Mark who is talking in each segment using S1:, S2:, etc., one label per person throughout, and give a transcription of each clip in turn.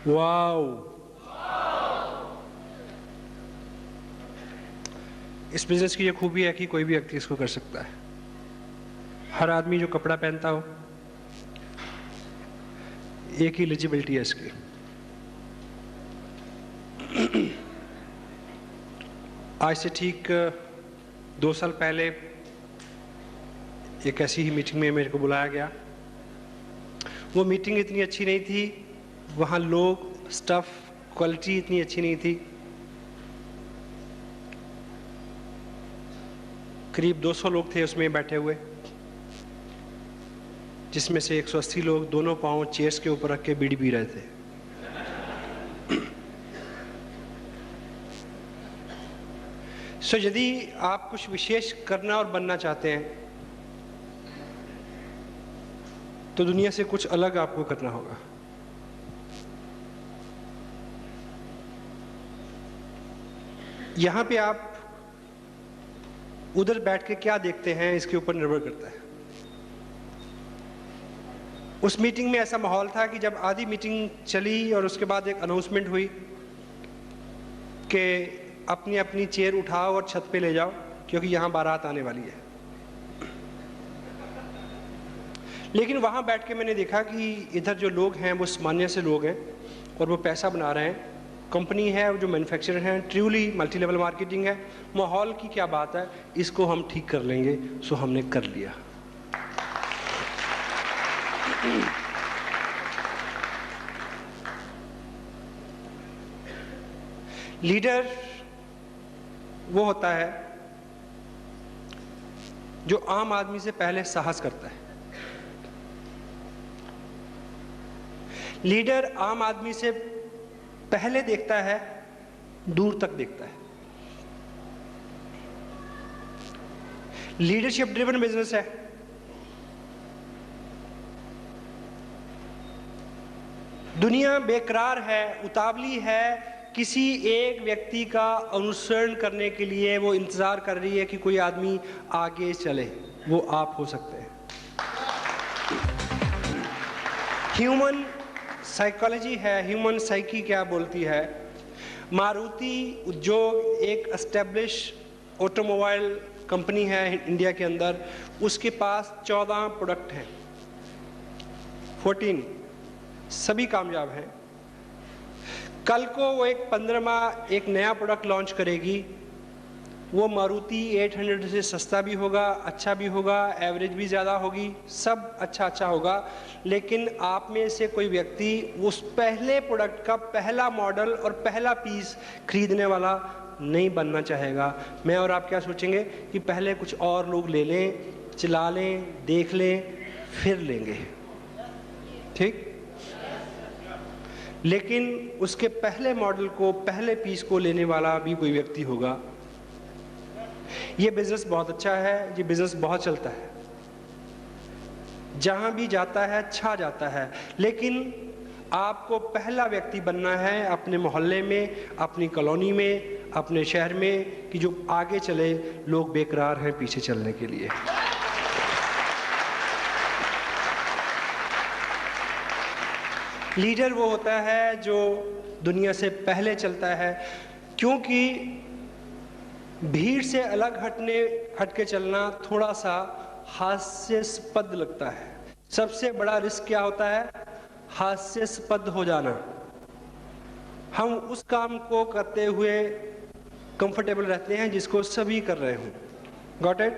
S1: Wow, इस business की ये खूबी है कि कोई भी व्यक्ति इसको कर सकता है। हर आदमी जो कपड़ा पहनता हो, एक ही एलिजिबिलिटी है इसकी। आज से ठीक 2 साल पहले एक ऐसी ही मीटिंग में मेरे को बुलाया गया। वो मीटिंग इतनी अच्छी नहीं थी, वहाँ लोग, स्टाफ, क्वालिटी इतनी अच्छी नहीं थी। करीब 200 लोग थे उसमें बैठे हुए, जिसमें से 180 लोग दोनों पांव चेयर्स के ऊपर रख के बीड़ी पी रहे थे। यदि आप कुछ विशेष करना और बनना चाहते हैं तो दुनिया से कुछ अलग आपको करना होगा। यहां पे आप उधर बैठ के क्या देखते हैं इसके ऊपर निर्भर करता है। उस मीटिंग में ऐसा माहौल था कि जब आधी मीटिंग चली और उसके बाद एक अनाउंसमेंट हुई कि अपनी अपनी चेयर उठाओ और छत पे ले जाओ क्योंकि यहां बारात आने वाली है। लेकिन वहां बैठ के मैंने देखा कि इधर जो लोग हैं वो सामान्य से लोग हैं और वो पैसा बना रहे हैं। कंपनी है जो मैन्युफैक्चरर हैं, ट्रूली मल्टी लेवल मार्केटिंग है। माहौल की क्या बात है, इसको हम ठीक कर लेंगे। सो हमने कर लिया। लीडर वो होता है जो आम आदमी से पहले साहस करता है। लीडर आम आदमी से पहले देखता है, दूर तक देखता है। लीडरशिप ड्रिवन बिजनेस है। दुनिया बेकरार है, उतावली है, किसी एक व्यक्ति का अनुसरण करने के लिए वो इंतजार कर रही है कि कोई आदमी आगे चले। वो आप हो सकते हैं। ह्यूमन साइकोलॉजी है, ह्यूमन साइकी क्या बोलती है। मारुति उद्योग एक एस्टेब्लिश ऑटोमोबाइल कंपनी है इंडिया के अंदर। उसके पास 14 प्रोडक्ट हैं, 14, सभी कामयाब हैं। कल को वो एक 15वां एक नया प्रोडक्ट लॉन्च करेगी। वो मारुति 800 से सस्ता भी होगा, अच्छा भी होगा, एवरेज भी ज़्यादा होगी, सब अच्छा होगा। लेकिन आप में से कोई व्यक्ति उस पहले प्रोडक्ट का पहला मॉडल और पहला पीस खरीदने वाला नहीं बनना चाहेगा। मैं और आप क्या सोचेंगे कि पहले कुछ और लोग ले लें, चला लें, देख लें, फिर लेंगे, ठीक। लेकिन उसके पहले मॉडल को, पहले पीस को लेने वाला भी कोई व्यक्ति होगा। ये बिजनेस बहुत अच्छा है, ये बिजनेस बहुत चलता है, जहां भी जाता है छा जाता है। लेकिन आपको पहला व्यक्ति बनना है अपने मोहल्ले में, अपनी कॉलोनी में, अपने शहर में, कि जो आगे चले। लोग बेकरार हैं पीछे चलने के लिए। लीडर वो होता है जो दुनिया से पहले चलता है, क्योंकि भीड़ से अलग हट के चलना थोड़ा सा हास्यास्पद लगता है। सबसे बड़ा रिस्क क्या होता है? हास्यास्पद हो जाना। हम उस काम को करते हुए कंफर्टेबल रहते हैं जिसको सभी कर रहे हों। Got it?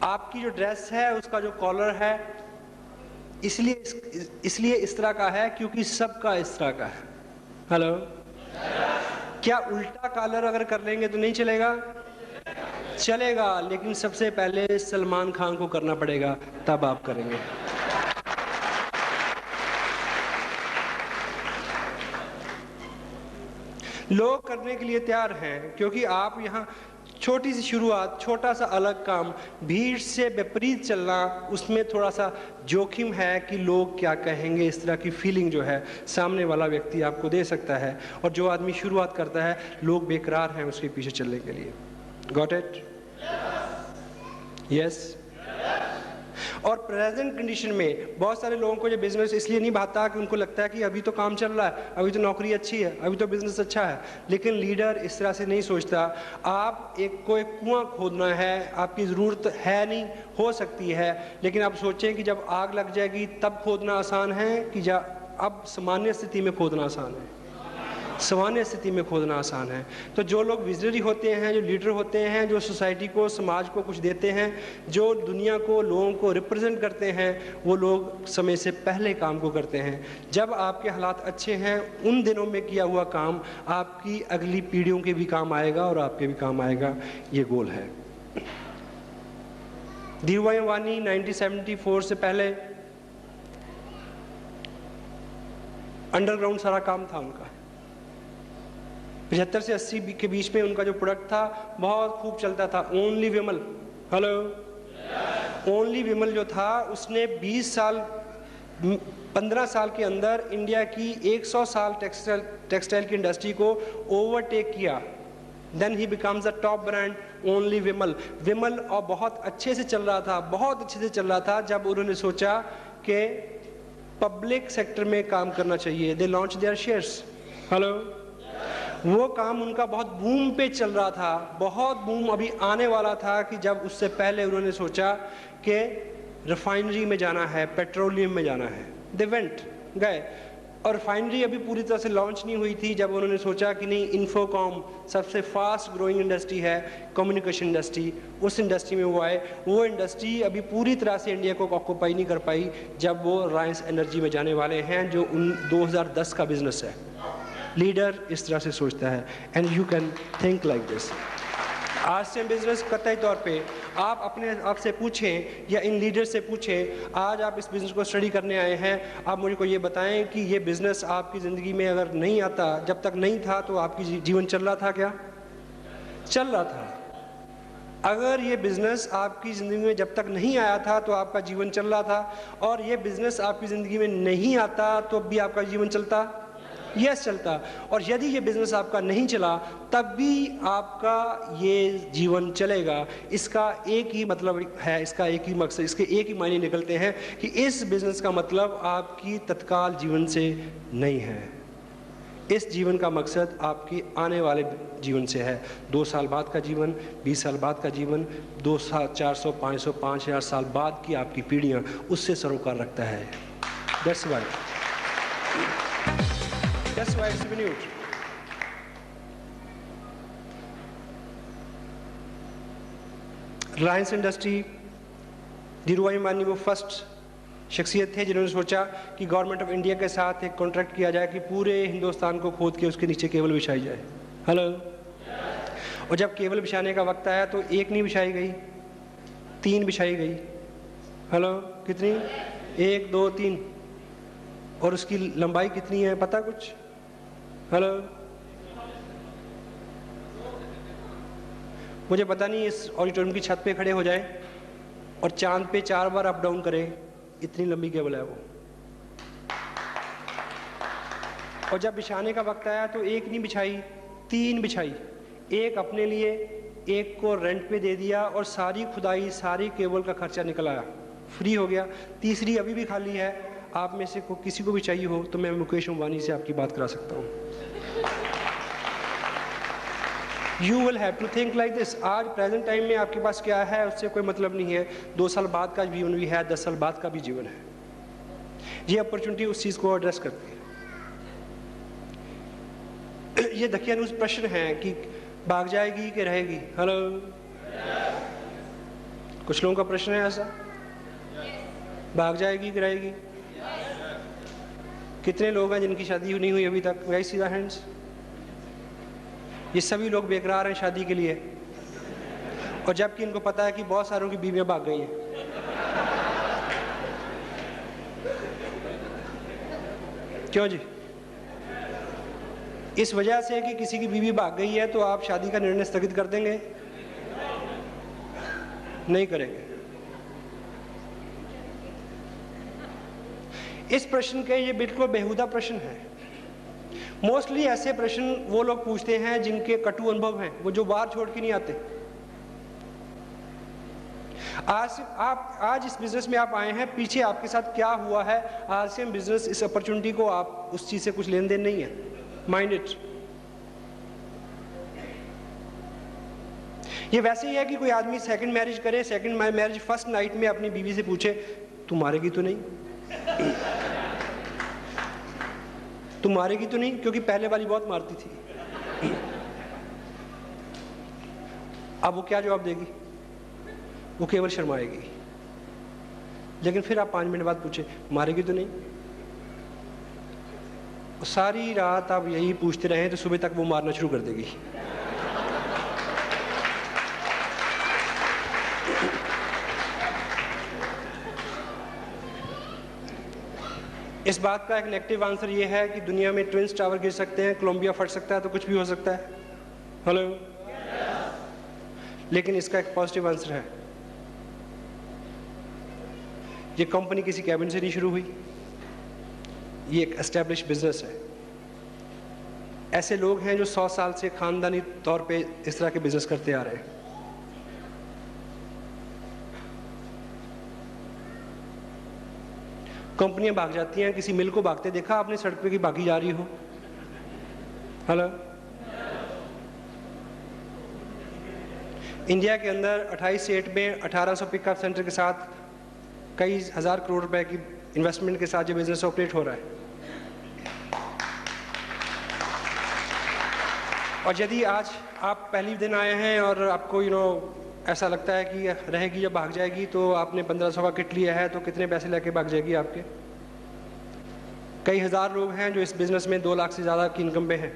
S1: आपकी जो ड्रेस है उसका जो कॉलर है इसलिए इस तरह का है क्योंकि सबका इस तरह का है। हेलो, क्या उल्टा कॉलर अगर कर लेंगे तो नहीं चलेगा? चलेगा, लेकिन सबसे पहले सलमान खान को करना पड़ेगा, तब आप करेंगे। लोग करने के लिए तैयार हैं क्योंकि आप यहाँ छोटी सी शुरुआत, छोटा सा अलग काम, भीड़ से विपरीत चलना, उसमें थोड़ा सा जोखिम है कि लोग क्या कहेंगे। इस तरह की फीलिंग जो है सामने वाला व्यक्ति आपको दे सकता है। और जो आदमी शुरुआत करता है, लोग बेकरार हैं उसके पीछे चलने के लिए। Got it? यस। और प्रेजेंट कंडीशन में बहुत सारे लोगों को ये बिजनेस इसलिए नहीं भाता कि उनको लगता है कि अभी तो काम चल रहा है, अभी तो नौकरी अच्छी है, अभी तो बिजनेस अच्छा है। लेकिन लीडर इस तरह से नहीं सोचता। आप एक कुआं खोदना है, आपकी ज़रूरत है नहीं, हो सकती है, लेकिन आप सोचें कि जब आग लग जाएगी तब खोदना आसान है कि अब सामान्य स्थिति में खोदना आसान है? सामान्य स्थिति में खोदना आसान है। तो जो लोग विजनरी होते हैं, जो लीडर होते हैं, जो सोसाइटी को, समाज को कुछ देते हैं, जो दुनिया को, लोगों को रिप्रेजेंट करते हैं, वो लोग समय से पहले काम को करते हैं। जब आपके हालात अच्छे हैं, उन दिनों में किया हुआ काम आपकी अगली पीढ़ियों के भी काम आएगा और आपके भी काम आएगा। ये गोल है। धीरूभाई अंबानी 1974 से पहले अंडरग्राउंड सारा काम था उनका। 75 से 80 के बीच में उनका जो प्रोडक्ट था बहुत खूब चलता था, ओनली विमल। हेलो, ओनली विमल जो था उसने 15 साल के अंदर इंडिया की 100 साल टेक्सटाइल की इंडस्ट्री को ओवरटेक किया। Then he becomes the top brand only Vimal. Vimal और बहुत अच्छे से चल रहा था, बहुत अच्छे से चल रहा था, जब उन्होंने सोचा कि पब्लिक सेक्टर में काम करना चाहिए। They launch their shares. Hello, वो काम उनका बहुत बूम पे चल रहा था, बहुत बूम अभी आने वाला था कि जब उससे पहले उन्होंने सोचा कि रिफाइनरी में जाना है, पेट्रोलियम में जाना है। दे वेंट, गए, और रिफाइनरी अभी पूरी तरह से लॉन्च नहीं हुई थी जब उन्होंने सोचा कि नहीं, इन्फोकॉम सबसे फास्ट ग्रोइंग इंडस्ट्री है, कम्युनिकेशन इंडस्ट्री, उस इंडस्ट्री में वो आए। वो इंडस्ट्री अभी पूरी तरह से इंडिया को ऑक्यूपाई नहीं कर पाई जब वो रिलायंस एनर्जी में जाने वाले हैं, जो 2010 का बिजनेस है। लीडर इस तरह से सोचता है, and you can think like this. आज से बिजनेस कतई तौर पे आप अपने आप से पूछें या इन लीडर से पूछें, आज आप इस बिज़नेस को स्टडी करने आए हैं, आप मुझे को ये बताएं कि ये बिज़नेस आपकी ज़िंदगी में अगर नहीं आता, जब तक नहीं था तो आपकी जीवन चल रहा था क्या? चल रहा था। अगर ये बिज़नेस आपकी ज़िंदगी में जब तक नहीं आया था तो आपका जीवन चल रहा था, और ये बिज़नेस आपकी ज़िंदगी में नहीं आता तो भी आपका जीवन चलता? यस, चलता। और यदि ये बिज़नेस आपका नहीं चला तब भी आपका ये जीवन चलेगा। इसका एक ही मतलब है, इसका एक ही मकसद, इसके एक ही मायने निकलते हैं कि इस बिज़नेस का मतलब आपकी तत्काल जीवन से नहीं है। इस जीवन का मकसद आपकी आने वाले जीवन से है। 2 साल बाद का जीवन, 20 साल बाद का जीवन, 200, 400, 500, 5000 साल बाद की आपकी पीढ़ियाँ, उससे सरोकार रखता है। That's why it's renewed. Reliance industry, Dhirubhai Ambani वो फर्स्ट शख्सियत थे जिन्होंने सोचा कि गवर्नमेंट ऑफ इंडिया के साथ एक कॉन्ट्रैक्ट किया जाए कि पूरे हिंदुस्तान को खोद के उसके नीचे केबल बिछाई जाए। हेलो, और जब केबल बिछाने का वक्त आया तो एक नहीं बिछाई गई, 3 बिछाई गई। हेलो, कितनी? 1, 2, 3। और उसकी लंबाई कितनी है पता कुछ? हेलो, मुझे पता नहीं, इस ऑडिटोरियम की छत पे खड़े हो जाए और चांद पे 4 बार अप डाउन करें, इतनी लंबी केबल है वो। और जब बिछाने का वक्त आया तो 1 नहीं बिछाई, 3 बिछाई। 1 अपने लिए, 1 को रेंट पे दे दिया, और सारी खुदाई, सारी केबल का खर्चा निकल आया, फ्री हो गया। तीसरी अभी भी खाली है। आप में से किसी को भी चाहिए हो तो मैं मुकेश अंबानी से आपकी बात करा सकता हूँ। You will have to think like this। आज प्रेजेंट टाइम में आपके पास क्या है उससे कोई मतलब नहीं है। 2 साल बाद का जीवन भी है, 10 साल बाद का भी जीवन है। ये अपॉर्चुनिटी उस चीज़ को एड्रेस करती है। ये दकियानूस प्रश्न है कि भाग जाएगी कि रहेगी। हेलो, कुछ लोगों का प्रश्न है ऐसा, भाग जाएगी कि रहेगी? कितने लोग हैं जिनकी शादी नहीं हुई अभी तक? Rise the hands. ये सभी लोग बेकरार हैं शादी के लिए, और जबकि इनको पता है कि बहुत सारों की बीवियां भाग गई हैं। क्यों जी? इस वजह से कि किसी की बीवी भाग गई है तो आप शादी का निर्णय स्थगित कर देंगे? नहीं करेंगे। इस प्रश्न के ये बिल्कुल बेहुदा प्रश्न है। मोस्टली ऐसे प्रश्न वो लोग पूछते हैं जिनके कटु अनुभव हैं, वो जो बाहर छोड़ के नहीं आते। आज इस बिजनेस में आप आए हैं, पीछे आपके साथ क्या हुआ है, आरसीएम बिजनेस इस अपॉर्चुनिटी को, आप उस चीज से कुछ लेन देन नहीं है, माइंड इट। ये वैसे ही है कि कोई आदमी सेकंड मैरिज करे, सेकंड मैरिज फर्स्ट नाइट में अपनी बीवी से पूछे तू मारेगी तो नहीं, तू मारेगी तो नहीं, क्योंकि पहले वाली बहुत मारती थी। अब वो क्या जवाब देगी? वो केवल शर्माएगी। लेकिन फिर आप 5 मिनट बाद पूछे मारेगी तो नहीं, सारी रात आप यही पूछते रहे तो सुबह तक वो मारना शुरू कर देगी। इस बात का एक नेगेटिव आंसर ये है कि दुनिया में ट्विंस टावर गिर सकते हैं, कोलंबिया फट सकता है, तो कुछ भी हो सकता है। हेलो। लेकिन इसका एक पॉजिटिव आंसर है, ये कंपनी किसी कैबिन से नहीं शुरू हुई, ये एक एस्टैब्लिश बिजनेस है। ऐसे लोग हैं जो 100 साल से खानदानी तौर पे इस तरह के बिजनेस करते आ रहे हैं। कंपनियां भाग जाती हैं, किसी मिल को भागते देखा आपने सड़क पे की भागी जा रही हो? हेलो। इंडिया के अंदर 28 स्टेट में 1800 पिकअप सेंटर के साथ कई हजार करोड़ रुपए की इन्वेस्टमेंट के साथ ये बिजनेस ऑपरेट हो रहा है। और यदि आज आप पहली दिन आए हैं और आपको ऐसा लगता है कि रहेगी जब भाग जाएगी, तो आपने 1500 का किट लिया है तो कितने पैसे लेके भाग जाएगी आपके? कई हजार लोग हैं जो इस बिजनेस में 2 लाख से ज़्यादा की इनकम पे हैं।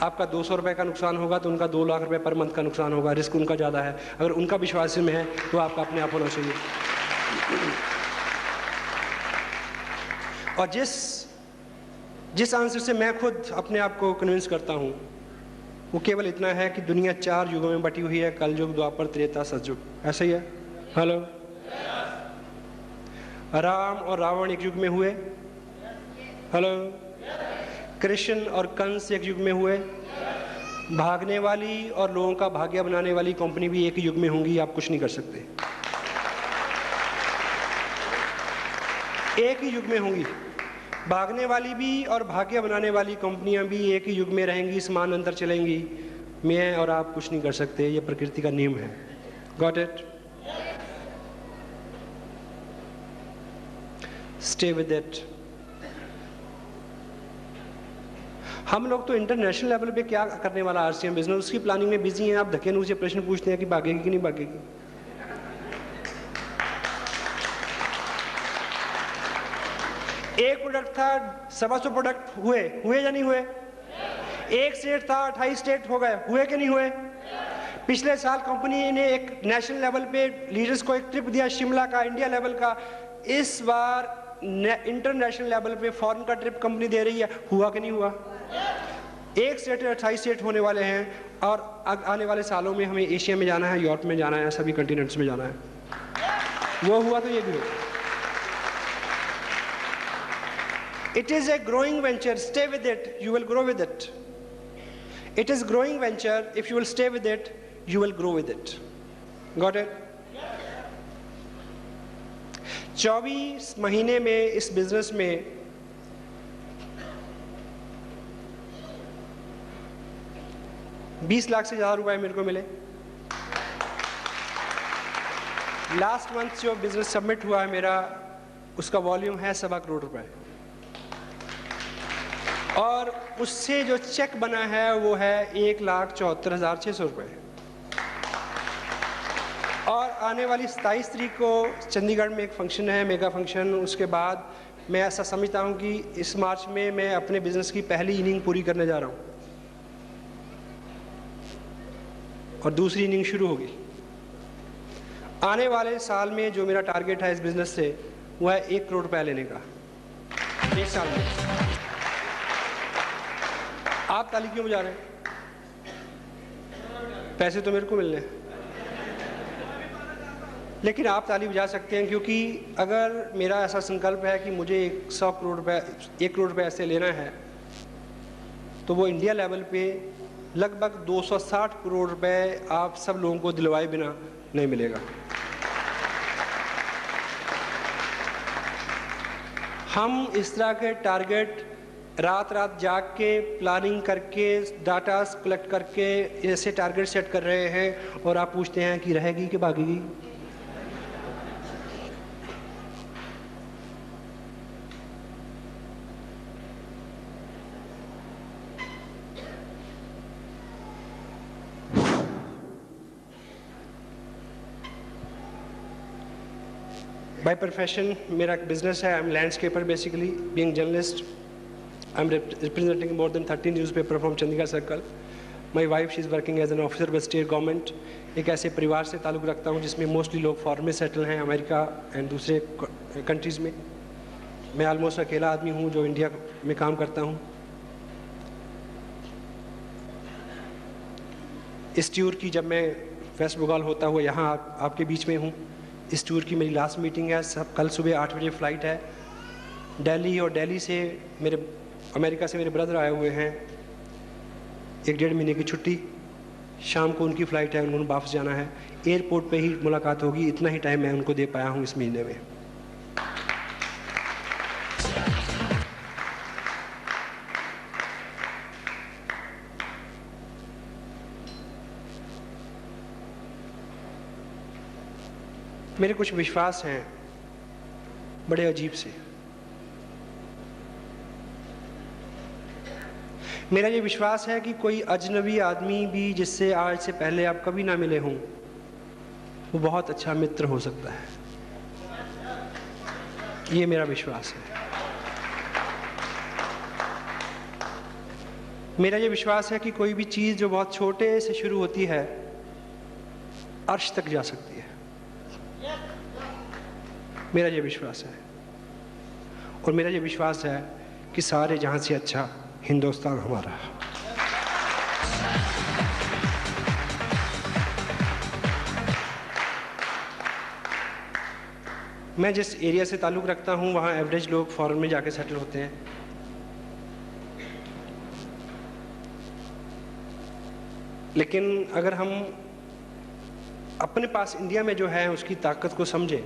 S1: आपका 200 रुपये का नुकसान होगा तो उनका 2 लाख रुपए पर मंथ का नुकसान होगा, रिस्क उनका ज़्यादा है। अगर उनका विश्वास में है तो आपका अपने आप होना चाहिए। और जिस आंसर से मैं खुद अपने आप को कन्विंस करता हूँ वो केवल इतना है कि दुनिया 4 युगों में बटी हुई है, कल युग, द्वापर, त्रेता, सतयुग। ऐसा ही है। हेलो। राम और रावण एक युग में हुए। हेलो। कृष्ण और कंस एक युग में हुए। भागने वाली और लोगों का भाग्य बनाने वाली कंपनी भी एक ही युग में होंगी, आप कुछ नहीं कर सकते। एक ही युग में होंगी, भागने वाली भी और भाग्य बनाने वाली कंपनियां भी एक ही युग में रहेंगी, समान अंतर चलेंगी। मैं और आप कुछ नहीं कर सकते, ये प्रकृति का नियम है। Got it? Stay with it. हम लोग तो इंटरनेशनल लेवल पे क्या करने वाला आरसीएम बिजनेस, उसकी प्लानिंग में बिजी हैं। आप धक्के नुसे प्रश्न पूछते हैं कि भागेगी कि नहीं भागेगी। एक प्रोडक्ट था, 125 प्रोडक्ट हुए या नहीं हुए? एक स्टेट था, 28 स्टेट हो गए, हुए कि नहीं हुए? पिछले साल कंपनी ने एक नेशनल लेवल पे लीडर्स को एक ट्रिप दिया, शिमला का, इंडिया लेवल का। इस बार इंटरनेशनल लेवल पे फॉरेन का ट्रिप कंपनी दे रही है, हुआ कि नहीं हुआ? एक स्टेट 28 स्टेट होने वाले हैं और आने वाले सालों में हमें एशिया में जाना है, यूरोप में जाना है, सभी कंटिनेंट्स में जाना है। वो हुआ तो ये भी हो। It is a growing venture. Stay with it. You will grow with it. It is growing venture. If you will stay with it, you will grow with it. Got it? 24 महीने में इस बिजनेस में $20 लाख से ज़्यादा रुपए मेरे को मिले। लास्ट मंथ जो बिजनेस सबमिट हुआ है मेरा, उसका वॉल्यूम है 1.25 करोड़ रुपए, और उससे जो चेक बना है वो है 1,74,600 रुपये। और आने वाली 27 तारीख को चंडीगढ़ में एक फंक्शन है, मेगा फंक्शन। उसके बाद मैं ऐसा समझता हूँ कि इस मार्च में मैं अपने बिजनेस की पहली इनिंग पूरी करने जा रहा हूँ और दूसरी इनिंग शुरू होगी। आने वाले साल में जो मेरा टारगेट है इस बिजनेस से, वो है 1 करोड़ रुपया लेने का 1 साल में। आप ताली क्यों बजा रहे हैं? पैसे तो मेरे को मिलने हैं, लेकिन आप ताली बजा सकते हैं, क्योंकि अगर मेरा ऐसा संकल्प है कि मुझे 100 करोड़ रुपए 1 करोड़ रुपए ऐसे लेना है, तो वो इंडिया लेवल पे लगभग 260 करोड़ रुपए आप सब लोगों को दिलवाए बिना नहीं मिलेगा। हम इस तरह के टारगेट रात रात जाग के प्लानिंग करके डाटा कलेक्ट करके ऐसे टारगेट सेट कर रहे हैं और आप पूछते हैं कि रहेगी कि भागेगी। बाय प्रोफेशन मेरा एक बिजनेस है। I am landscaper basically, being journalist. I'm representing more than 30 newspapers from Chandigarh Circle. My wife, she is working as an officer with state government. एक ऐसे परिवार से ताल्लुक़ रखता हूँ जिसमें मोस्टली लोग फॉरेन में सेटल हैं, अमेरिका एंड दूसरे कंट्रीज़ में। मैं ऑलमोस्ट अकेला आदमी हूँ जो इंडिया में काम करता हूँ। इस टूर की जब मैं वेस्ट बंगाल होता हुआ यहाँ आपके बीच में हूँ, इस टूर की मेरी लास्ट मीटिंग है। सब कल सुबह 8 बजे फ़्लाइट है दिल्ली, और दिल्ली से अमेरिका से मेरे ब्रदर आए हुए हैं। 1-1.5 महीने की छुट्टी, शाम को उनकी फ़्लाइट है, उन्होंने वापस जाना है। एयरपोर्ट पे ही मुलाकात होगी, इतना ही टाइम मैं उनको दे पाया हूँ इस महीने में। मेरे कुछ विश्वास हैं बड़े अजीब से। मेरा ये विश्वास है कि कोई अजनबी आदमी भी जिससे आज से पहले आप कभी ना मिले हों, वो बहुत अच्छा मित्र हो सकता है। ये मेरा विश्वास है। मेरा ये विश्वास है कि कोई भी चीज़ जो बहुत छोटे से शुरू होती है, अर्श तक जा सकती है। मेरा ये विश्वास है। और मेरा ये विश्वास है कि सारे जहां से अच्छा हिंदुस्तान हमारा। मैं जिस एरिया से ताल्लुक़ रखता हूँ वहाँ एवरेज लोग फॉरेन में जाके सेटल होते हैं। लेकिन अगर हम अपने पास इंडिया में जो है उसकी ताकत को समझें,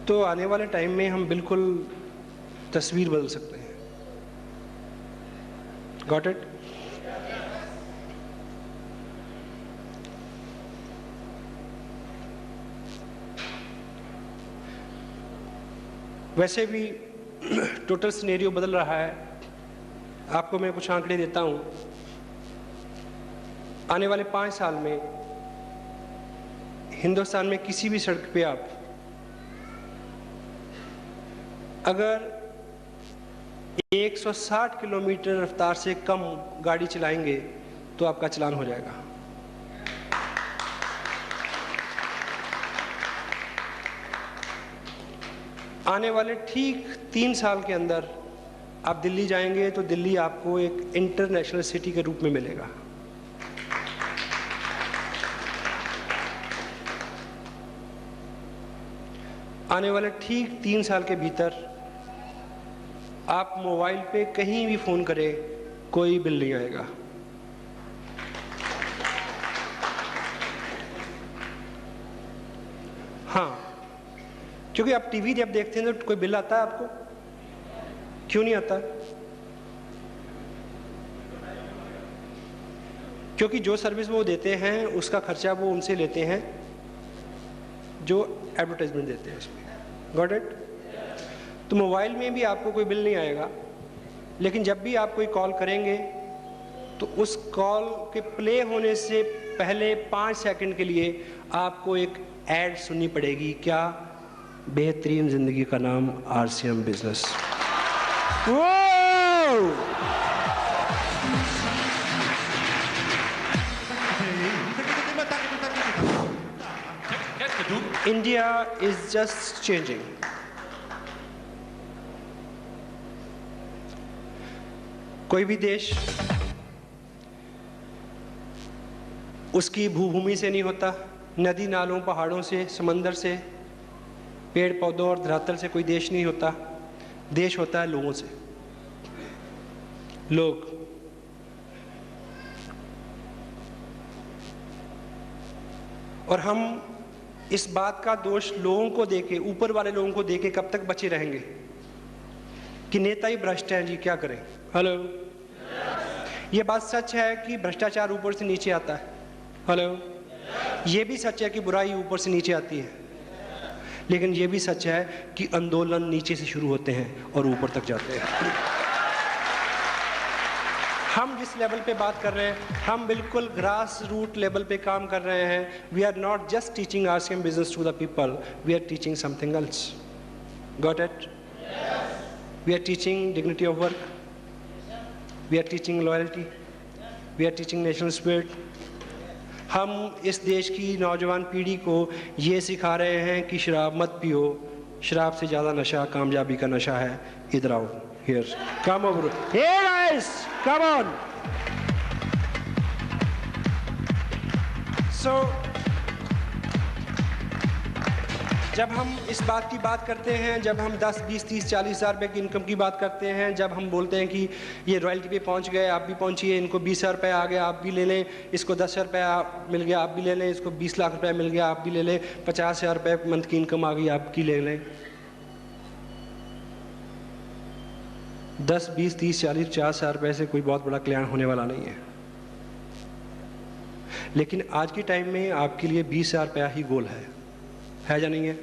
S1: तो आने वाले टाइम में हम बिल्कुल तस्वीर बदल सकते हैं। Got it? वैसे भी टोटल सिनेरियो बदल रहा है। आपको मैं कुछ आंकड़े देता हूं। आने वाले 5 साल में हिंदुस्तान में किसी भी सड़क पे आप अगर 160 किलोमीटर रफ्तार से कम गाड़ी चलाएंगे तो आपका चालान हो जाएगा। आने वाले ठीक 3 साल के अंदर आप दिल्ली जाएंगे तो दिल्ली आपको एक इंटरनेशनल सिटी के रूप में मिलेगा। आने वाले ठीक 3 साल के भीतर आप मोबाइल पे कहीं भी फ़ोन करें, कोई बिल नहीं आएगा। हाँ, क्योंकि आप टीवी जब देखते हैं तो कोई बिल आता है आपको? क्यों नहीं आता? क्योंकि जो सर्विस वो देते हैं उसका खर्चा वो उनसे लेते हैं जो एडवर्टाइजमेंट देते हैं उसमें। Got it? तो मोबाइल में भी आपको कोई बिल नहीं आएगा, लेकिन जब भी आप कोई कॉल करेंगे तो उस कॉल के प्ले होने से पहले 5 सेकंड के लिए आपको एक ऐड सुननी पड़ेगी। क्या? बेहतरीन जिंदगी का नाम RCM business. India is just changing. कोई भी देश उसकी भूभूमि से नहीं होता, नदी नालों, पहाड़ों से, समंदर से, पेड़ पौधों और धरातल से कोई देश नहीं होता। देश होता है लोगों से। लोग। और हम इस बात का दोष लोगों को देके, ऊपर वाले लोगों को देके कब तक बचे रहेंगे कि नेता ही भ्रष्ट हैं जी, क्या करें? हेलो, ये बात सच है कि भ्रष्टाचार ऊपर से नीचे आता है। हेलो, ये भी सच है कि बुराई ऊपर से नीचे आती है, लेकिन ये भी सच है कि आंदोलन नीचे से शुरू होते हैं और ऊपर तक जाते हैं। हम जिस लेवल पे बात कर रहे हैं, हम बिल्कुल ग्रास रूट लेवल पे काम कर रहे हैं। We are not just teaching RCM business to the people, we are teaching something else. Got it? We are teaching dignity of work, we are teaching loyalty, we are teaching national spirit. हम इस देश की नौजवान पीढ़ी को ये सिखा रहे हैं कि शराब मत पियो, शराब से ज़्यादा नशा कामयाबी का नशा है। इधर आओ, here, come over, here guys, come on. So जब हम इस बात की बात करते हैं, जब हम 10, 20, 30, 40 हज़ार रुपये की इनकम की बात करते हैं, जब हम बोलते हैं कि ये रॉयल्टी पे पहुंच गए, आप भी पहुंचिए, इनको 20 हज़ार रुपये आ गया, आप भी ले लें, इसको 10 हज़ार रुपये मिल गया, आप भी ले लें, इसको 20 लाख रुपये मिल गया, आप भी ले लें, 50 हज़ार रुपये मंथ की इनकम आ गई, आपकी ले लें। 10, 20, 30, 40, 50 हज़ार रुपये से कोई बहुत बड़ा कल्याण होने वाला नहीं है। लेकिन आज के टाइम में आपके लिए 20 हज़ार रुपया ही गोल है या नहीं है?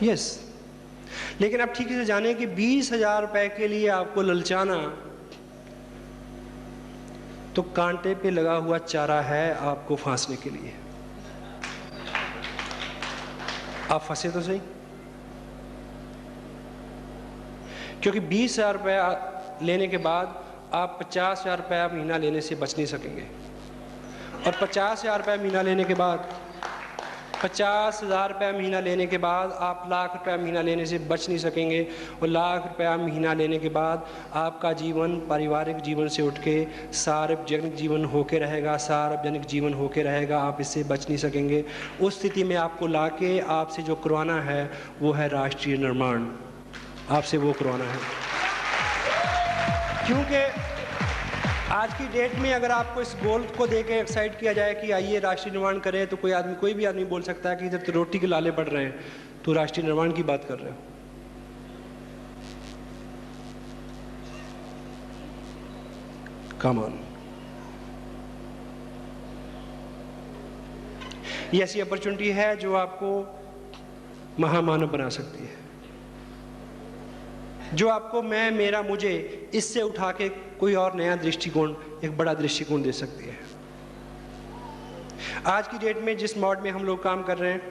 S1: यस। लेकिन आप ठीक से जानें कि 20 हज़ार रुपए के लिए आपको ललचाना तो कांटे पे लगा हुआ चारा है आपको फांसने के लिए। आप फंसे तो सही, क्योंकि 20 हज़ार रुपया लेने के बाद आप 50 हज़ार रुपया महीना लेने से बच नहीं सकेंगे, और 50 हज़ार रुपया महीना लेने के बाद 50 हज़ार रुपया महीना लेने के बाद आप लाख रुपया महीना लेने से बच नहीं सकेंगे, और लाख रुपया महीना लेने के बाद आपका जीवन पारिवारिक जीवन से उठ के सार्वजनिक जीवन होके रहेगा, सार्वजनिक जीवन होके रहेगा, आप इससे बच नहीं सकेंगे। उस स्थिति में आपको लाके आपसे जो करवाना है वो है राष्ट्रीय निर्माण, आपसे वो करवाना है। क्योंकि आज की डेट में अगर आपको इस गोल को देके एक्साइट किया जाए कि आइए राष्ट्रीय निर्माण करें, तो कोई भी आदमी बोल सकता है कि इधर तो रोटी के लाले पड़ रहे हैं, तो राष्ट्रीय निर्माण की बात कर रहे हो। Come on. ये ऐसी अपॉर्चुनिटी है जो आपको महामानव बना सकती है, जो आपको मैं, मेरा, मुझे इससे उठा के कोई और नया दृष्टिकोण, एक बड़ा दृष्टिकोण दे सकती है। आज की डेट में जिस मोड में हम लोग काम कर रहे हैं,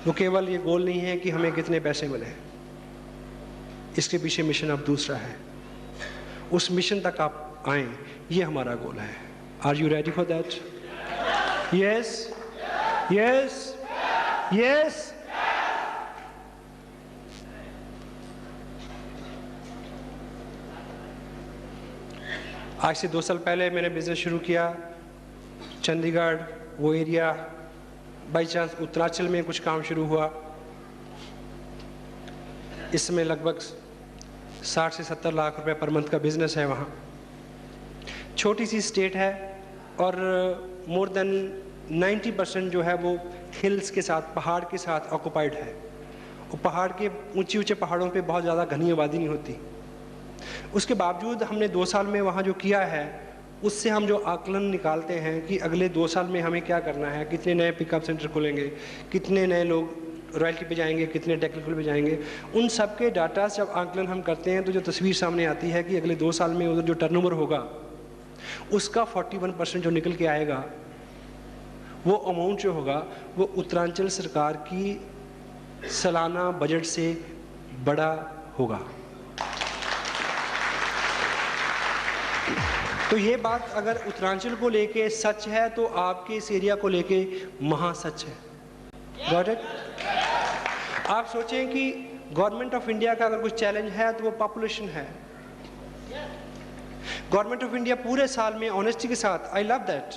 S1: वो केवल ये गोल नहीं है कि हमें कितने पैसे मिले, इसके पीछे मिशन अब दूसरा है। उस मिशन तक आप आए, ये हमारा गोल है। Are you ready for that? Yes, yes, yes. आज से 2 साल पहले मैंने बिज़नेस शुरू किया चंडीगढ़, वो एरिया, बाई चांस उत्तरांचल में कुछ काम शुरू हुआ। इसमें लगभग 60 से 70 लाख रुपए पर मंथ का बिज़नेस है वहाँ। छोटी सी स्टेट है और मोर देन 90% जो है वो हिल्स के साथ, पहाड़ के साथ ऑक्युपाइड है। और पहाड़ के ऊंचे पहाड़ों पे बहुत ज़्यादा घनी आबादी नहीं होती। उसके बावजूद हमने 2 साल में वहाँ जो किया है, उससे हम जो आकलन निकालते हैं कि अगले 2 साल में हमें क्या करना है, कितने नए पिकअप सेंटर खोलेंगे, कितने नए लोग रॉयल्टी पे जाएंगे, कितने टेक्निकल पे जाएंगे, उन सब के डाटा से जब आकलन हम करते हैं तो जो तस्वीर सामने आती है कि अगले 2 साल में उधर जो टर्नओवर होगा उसका 41% जो निकल के आएगा, वो अमाउंट जो होगा वो उत्तरांचल सरकार की सालाना बजट से बड़ा होगा। तो ये बात अगर उत्तरांचल को लेके सच है तो आपके इस एरिया को लेके महासच है। Got it? आप सोचें कि गवर्नमेंट ऑफ इंडिया का अगर कुछ चैलेंज है तो वो पॉपुलेशन है। गवर्नमेंट ऑफ इंडिया पूरे साल में ऑनेस्टी के साथ, आई लव दैट,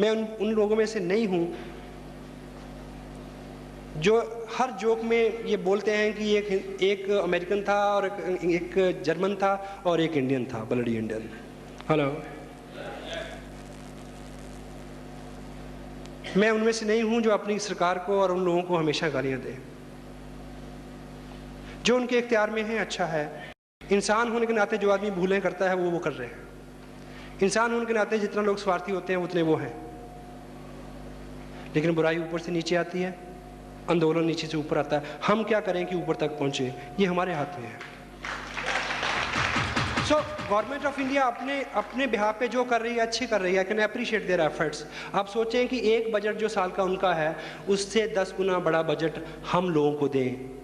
S1: मैं उन लोगों में से नहीं हूं जो हर जोक में ये बोलते हैं कि एक अमेरिकन था और एक जर्मन था और एक इंडियन था, ब्लडी इंडियन। हेलो, मैं उनमें से नहीं हूं जो अपनी सरकार को और उन लोगों को हमेशा गालियां दे। जो उनके इख्तियार में है अच्छा है। इंसान होने के नाते जो आदमी भूलें करता है वो कर रहे हैं। इंसान होने के नाते जितना लोग स्वार्थी होते हैं उतने वो हैं। लेकिन बुराई ऊपर से नीचे आती है, आंदोलन नीचे से ऊपर आता है। हम क्या करें कि ऊपर तक पहुंचे, ये हमारे हाथ में है। सो गवर्नमेंट ऑफ इंडिया अपने बिहाफ पे जो कर रही है अच्छी कर रही है। I can appreciate their efforts. आप सोचें कि एक बजट जो साल का उनका है उससे 10 गुना बड़ा बजट हम लोगों को दें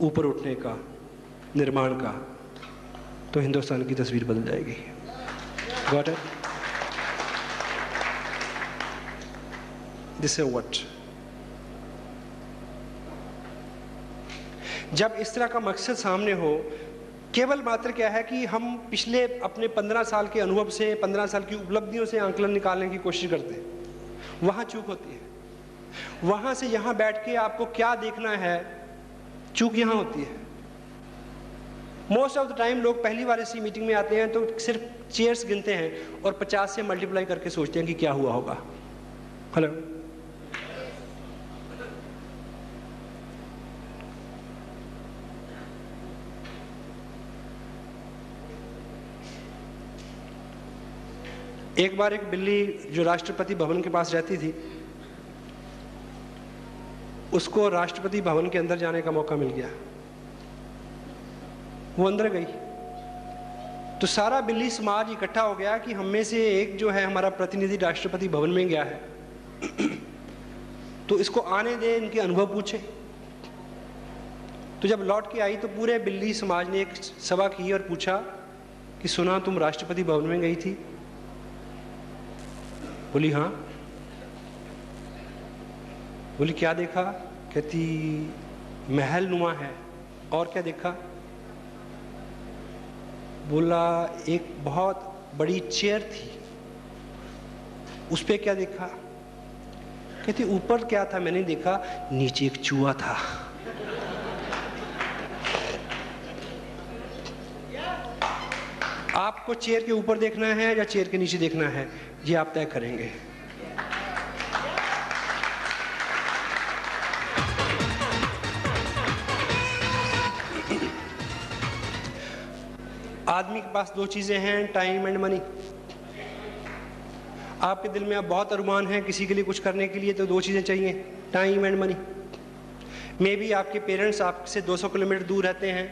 S1: ऊपर उठने का, निर्माण का, तो हिंदुस्तान की तस्वीर बदल जाएगी। Got it? This is what. जब इस तरह का मकसद सामने हो, केवल मात्र क्या है कि हम पिछले अपने 15 साल के अनुभव से, 15 साल की उपलब्धियों से आंकलन निकालने की कोशिश करते हैं। वहाँ चूक होती है। वहाँ से यहाँ बैठ के आपको क्या देखना है, चूक यहाँ होती है। मोस्ट ऑफ द टाइम लोग पहली बार ऐसी मीटिंग में आते हैं तो सिर्फ चेयर्स गिनते हैं और 50 से मल्टीप्लाई करके सोचते हैं कि क्या हुआ होगा। हेलो, एक बार एक बिल्ली जो राष्ट्रपति भवन के पास रहती थी, उसको राष्ट्रपति भवन के अंदर जाने का मौका मिल गया। वो अंदर गई तो सारा बिल्ली समाज इकट्ठा हो गया कि हम में से एक जो है हमारा प्रतिनिधि राष्ट्रपति भवन में गया है तो इसको आने दे, इनके अनुभव पूछे। तो जब लौट के आई तो पूरे बिल्ली समाज ने एक सभा की और पूछा कि सुना तुम राष्ट्रपति भवन में गई थी? बोली हाँ। बोली क्या देखा? कहती महल नुमा है। और क्या देखा? बोला एक बहुत बड़ी चेयर थी। उस पे क्या देखा? कहती ऊपर क्या था मैंने देखा, नीचे एक चूहा था। आपको चेयर के ऊपर देखना है या चेयर के नीचे देखना है, ये आप तय करेंगे। आदमी के पास दो चीजें हैं, टाइम एंड मनी। आपके दिल में अब बहुत अरमान है किसी के लिए कुछ करने के लिए, तो दो चीजें चाहिए, time and money. May be आपके पेरेंट्स आपसे 200 किलोमीटर दूर रहते हैं,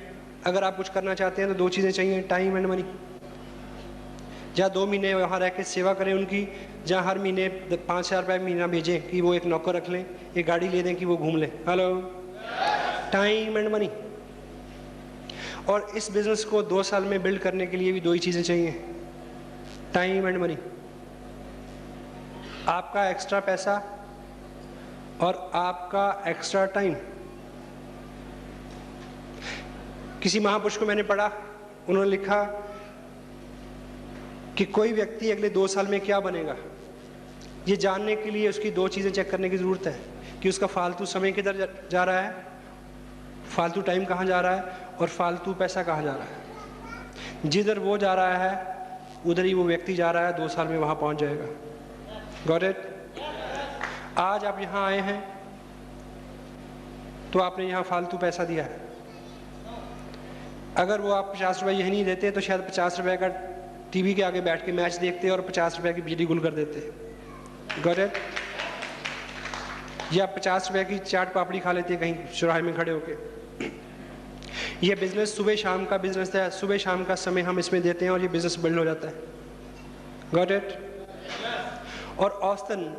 S1: अगर आप कुछ करना चाहते हैं तो दो चीजें चाहिए, टाइम एंड मनी। जहाँ 2 महीने वहाँ रह के सेवा करें उनकी, जहाँ हर महीने 5,000 रुपये महीना भेजें कि वो एक नौकर रख लें, एक गाड़ी ले दें कि वो घूम लें। Hello, time and money. और इस बिजनेस को 2 साल में बिल्ड करने के लिए भी दो ही चीज़ें चाहिए, टाइम एंड मनी। आपका एक्स्ट्रा पैसा और आपका एक्स्ट्रा टाइम। किसी महापुरुष को मैंने पढ़ा, उन्होंने लिखा कि कोई व्यक्ति अगले 2 साल में क्या बनेगा, ये जानने के लिए उसकी दो चीज़ें चेक करने की ज़रूरत है कि उसका फालतू समय किधर जा रहा है, फालतू टाइम कहाँ जा रहा है, और फालतू पैसा कहाँ जा रहा है। जिधर वो जा रहा है उधर ही वो व्यक्ति जा रहा है, 2 साल में वहाँ पहुँच जाएगा। Got it? आज आप यहाँ आए हैं तो आपने यहाँ फालतू पैसा दिया है। अगर वो आप 50 रुपये यही नहीं देते तो शायद 50 रुपये का टीवी के आगे बैठ के मैच देखते और 50 रुपये की बिजली गुल कर देते। Got it? या 50 रुपये की चाट पापड़ी खा लेते कहीं चौराहे में खड़े होके। ये बिजनेस सुबह शाम का बिजनेस है, सुबह शाम का समय हम इसमें देते हैं और ये बिजनेस बिल्ड हो जाता है। Got it? और औसतन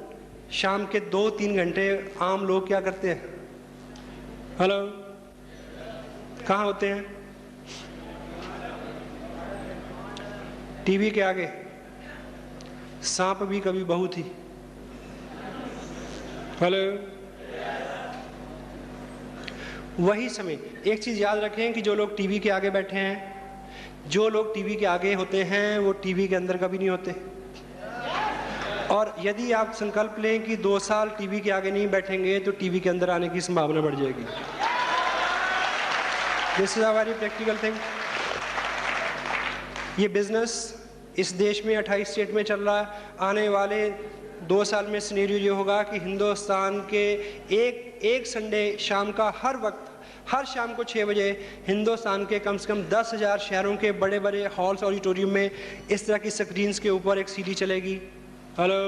S1: शाम के 2-3 घंटे आम लोग क्या करते हैं? हेलो, कहाँ होते हैं? टीवी के आगे। सांप भी कभी बहू थी। हेलो, वही समय। एक चीज याद रखें कि जो लोग टीवी के आगे बैठे हैं, जो लोग टीवी के आगे होते हैं वो टीवी के अंदर कभी नहीं होते। और यदि आप संकल्प लें कि 2 साल टीवी के आगे नहीं बैठेंगे तो टीवी के अंदर आने की संभावना बढ़ जाएगी। This is a very practical thing. ये बिजनेस इस देश में 28 स्टेट में चल रहा है। आने वाले 2 साल में सिनेरियो ये होगा कि हिंदुस्तान के एक संडे शाम का हर वक्त, हर शाम को 6 बजे हिंदुस्तान के कम से कम 10,000 शहरों के बड़े बड़े हॉल्स ऑडिटोरियम में इस तरह की स्क्रीन्स के ऊपर एक सीडी चलेगी, हेलो,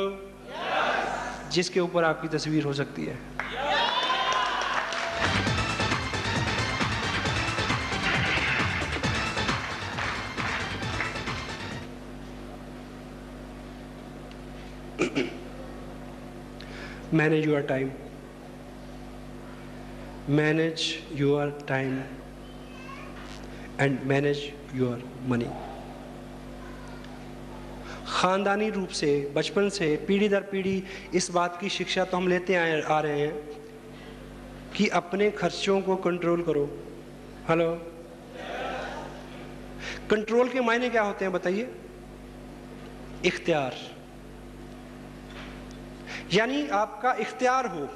S1: जिसके ऊपर आपकी तस्वीर हो सकती है। Manage your time. Manage your time and manage your money. ख़ानदानी रूप से बचपन से पीढ़ी दर पीढ़ी इस बात की शिक्षा तो हम लेते आ रहे हैं कि अपने खर्चों को कंट्रोल करो। हेलो, कंट्रोल के मायने क्या होते हैं बताइए? इख्तियार, यानी आपका इख्तियार हो,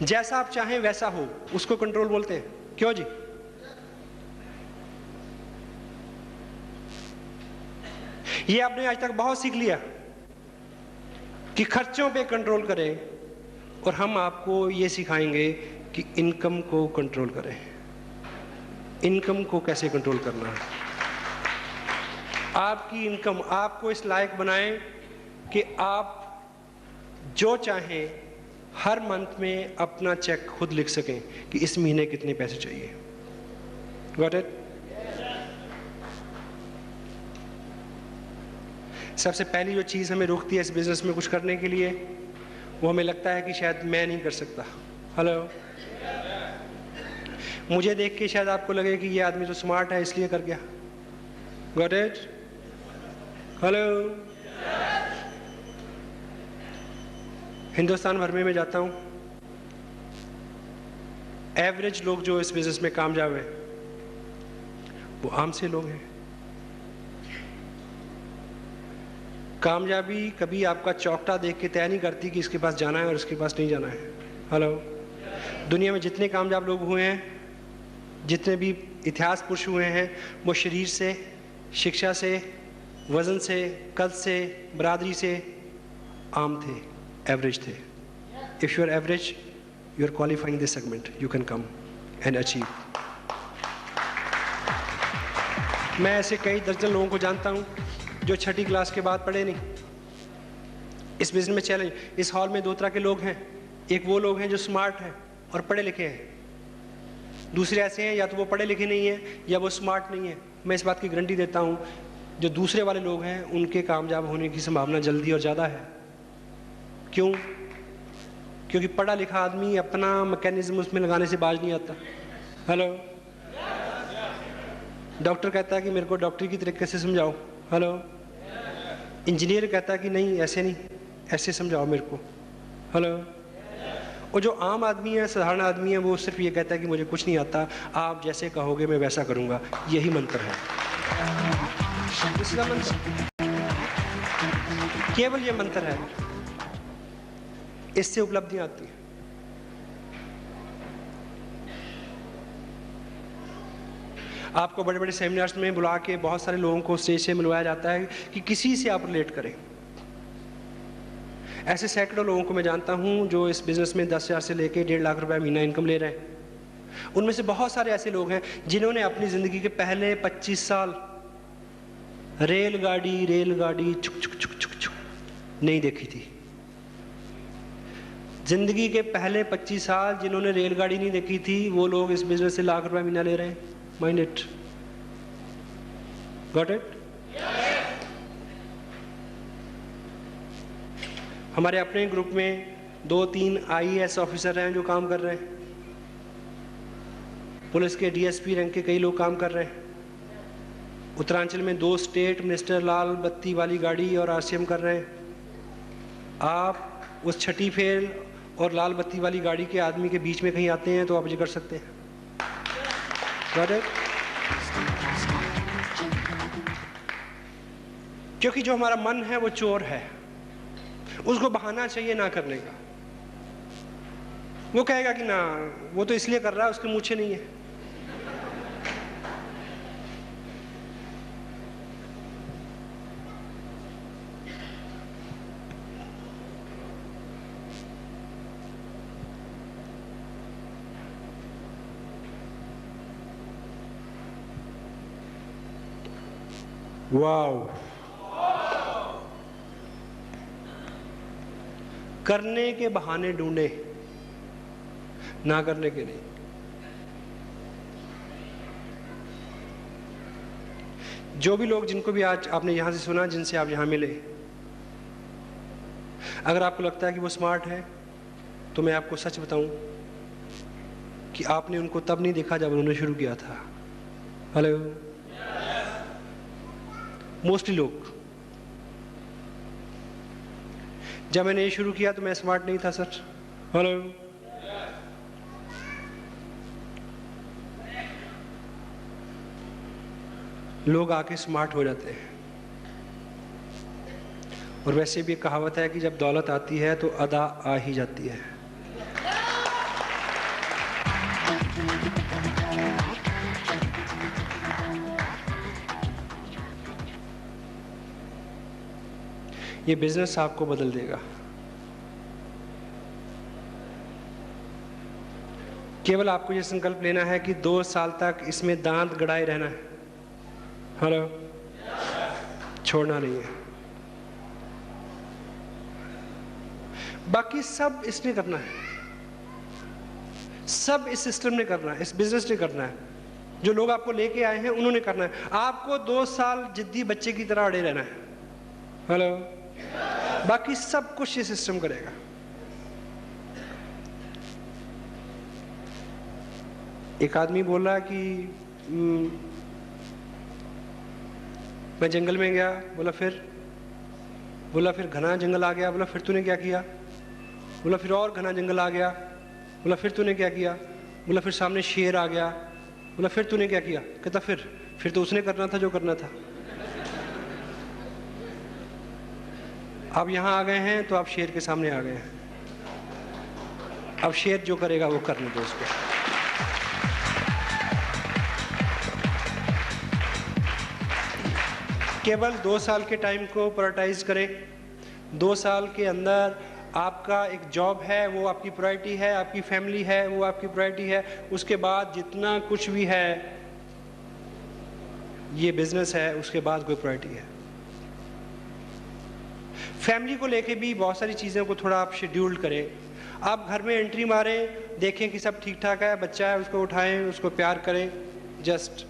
S1: जैसा आप चाहें वैसा हो, उसको कंट्रोल बोलते हैं। क्यों जी? ये आपने आज तक बहुत सीख लिया कि खर्चों पे कंट्रोल करें, और हम आपको ये सिखाएंगे कि इनकम को कंट्रोल करें। इनकम को कैसे कंट्रोल करना है? आपकी इनकम आपको इस लायक बनाएं कि आप जो चाहें हर मंथ में अपना चेक खुद लिख सकें कि इस महीने कितने पैसे चाहिए। Got it? सबसे पहली जो चीज़ हमें रोकती है इस बिजनेस में कुछ करने के लिए, वो हमें लगता है कि शायद मैं नहीं कर सकता। हेलो, मुझे देख के शायद आपको लगे कि ये आदमी तो स्मार्ट है इसलिए कर गया। Got it? हेलो, हिंदुस्तान भर में मैं जाता हूँ, एवरेज लोग जो इस बिजनेस में कामयाब हैं वो आम से लोग हैं। कामयाबी कभी आपका चौकटा देख के तय नहीं करती कि इसके पास जाना है और इसके पास नहीं जाना है। हेलो, दुनिया में जितने कामयाब लोग हुए हैं, जितने भी इतिहास पुरुष हुए हैं, वो शरीर से, शिक्षा से, वज़न से, कद से, बरादरी से आम थे, एवरेज थे। If you are average, you are qualifying this segment, you can come and achieve. मैं ऐसे कई दर्जन लोगों को जानता हूँ जो 6ठी क्लास के बाद पढ़े नहीं। इस बिजनेस में चैलेंज, इस हॉल में 2 तरह के लोग हैं। एक वो लोग हैं जो स्मार्ट हैं और पढ़े लिखे हैं, दूसरे ऐसे हैं या तो वो पढ़े लिखे नहीं हैं या वो स्मार्ट नहीं है। मैं इस बात की गारंटी देता हूँ जो दूसरे वाले लोग हैं उनके कामयाब होने की संभावना जल्दी और ज़्यादा है। क्यों? क्योंकि पढ़ा लिखा आदमी अपना मैकेनिज्म उसमें लगाने से बाज नहीं आता। हेलो, डॉक्टर कहता है कि मेरे को डॉक्टरी की तरीके से समझाओ। हेलो, इंजीनियर कहता है कि नहीं ऐसे नहीं, ऐसे समझाओ मेरे को। हेलो, और जो आम आदमी है, साधारण आदमी है, वो सिर्फ ये कहता है कि मुझे कुछ नहीं आता, आप जैसे कहोगे मैं वैसा करूँगा। यही मंत्र है, इसका मंत्र, केवल ये मंत्र है, इससे उपलब्धियाँ आती हैं। आपको बड़े बड़े सेमिनार्स में बुला के बहुत सारे लोगों को स्टेज से मिलवाया जाता है कि किसी से आप रिलेट करें। ऐसे सैकड़ों लोगों को मैं जानता हूं जो इस बिज़नेस में 10,000 से लेके 1.5 लाख रुपए महीना इनकम ले रहे हैं। उनमें से बहुत सारे ऐसे लोग हैं जिन्होंने अपनी ज़िंदगी के पहले 25 साल रेलगाड़ी चुक चुक चुक चुक चुक नहीं देखी थी। ज़िंदगी के पहले 25 साल जिन्होंने रेलगाड़ी नहीं देखी थी, वो लोग इस बिज़नेस से लाख रुपए महीना ले रहे हैं। Mind it, got it? हमारे अपने ग्रुप में 2-3 IAS ऑफिसर हैं जो काम कर रहे हैं। पुलिस के DSP रैंक के कई लोग काम कर रहे हैं। उत्तरांचल में 2 स्टेट मिनिस्टर लाल बत्ती वाली गाड़ी और RCM कर रहे हैं। आप उस 6ठी फेल और लाल बत्ती वाली गाड़ी के आदमी के बीच में कहीं आते हैं तो आप ये कर सकते हैं। क्योंकि जो हमारा मन है वो चोर है, उसको बहाना चाहिए ना करने का। वो कहेगा कि ना, वो तो इसलिए कर रहा है, उसके मूछे नहीं है। वाओ। करने के बहाने ढूंढे, ना करने के नहीं। जो भी लोग, जिनको भी आज आपने यहां से सुना, जिनसे आप यहां मिले, अगर आपको लगता है कि वो स्मार्ट है, तो मैं आपको सच बताऊं कि आपने उनको तब नहीं देखा जब उन्होंने शुरू किया था। हेलो। मोस्टली लोग, जब मैंने ये शुरू किया तो मैं स्मार्ट नहीं था सर। हेलो। लोग आके स्मार्ट हो जाते हैं। और वैसे भी एक कहावत है कि जब दौलत आती है तो अदा आ ही जाती है। ये बिजनेस आपको बदल देगा। केवल आपको ये संकल्प लेना है कि 2 साल तक इसमें दांत गड़ाए रहना है। हेलो। छोड़ना नहीं है। बाकी सब इसने करना है, सब इस सिस्टम ने करना है, इस बिजनेस ने करना है। जो लोग आपको लेके आए हैं उन्होंने करना है। आपको 2 साल जिद्दी बच्चे की तरह अड़े रहना है। हेलो। बाकी सब कुछ ये सिस्टम करेगा। एक आदमी बोल रहा है कि मैं जंगल में गया। बोला फिर घना जंगल आ गया। बोला फिर तूने क्या किया? बोला फिर और घना जंगल आ गया। बोला फिर तूने क्या किया? बोला फिर सामने शेर आ गया। बोला फिर तूने क्या किया? कहता फिर तो उसने करना था जो करना था। अब यहां आ गए हैं तो आप शेर के सामने आ गए हैं। अब शेर जो करेगा वो करने दो उसको। केवल 2 साल के टाइम को प्रायोरिटाइज करें। 2 साल के अंदर आपका एक जॉब है, वो आपकी प्रायोरिटी है। आपकी फैमिली है, वो आपकी प्रायोरिटी है। उसके बाद जितना कुछ भी है, ये बिजनेस है, उसके बाद कोई प्रायोरिटी है। फैमिली को लेके भी बहुत सारी चीज़ों को थोड़ा आप शेड्यूल करें। आप घर में एंट्री मारें, देखें कि सब ठीक ठाक है, बच्चा है उसको उठाएं, उसको प्यार करें। जस्ट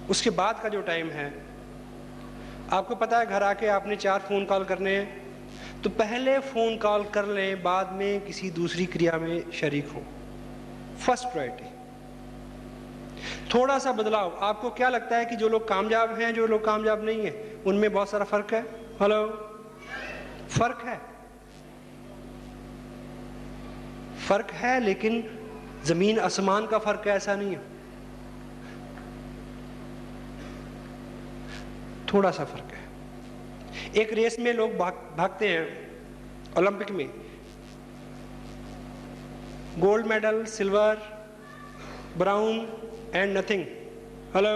S1: उसके बाद का जो टाइम है, आपको पता है घर आके आपने 4 फ़ोन कॉल करने हैं, तो पहले फ़ोन कॉल कर लें, बाद में किसी दूसरी क्रिया में शरीक हों। First priority. थोड़ा सा बदलाव। आपको क्या लगता है कि जो लोग कामयाब हैं, जो लोग कामयाब नहीं हैं, उनमें बहुत सारा फर्क है? हेलो। फर्क है, फर्क है, लेकिन जमीन आसमान का फर्क है, ऐसा नहीं है। थोड़ा सा फर्क है। एक रेस में लोग भागते हैं, ओलंपिक में, gold medal, silver, brown and nothing. Hello.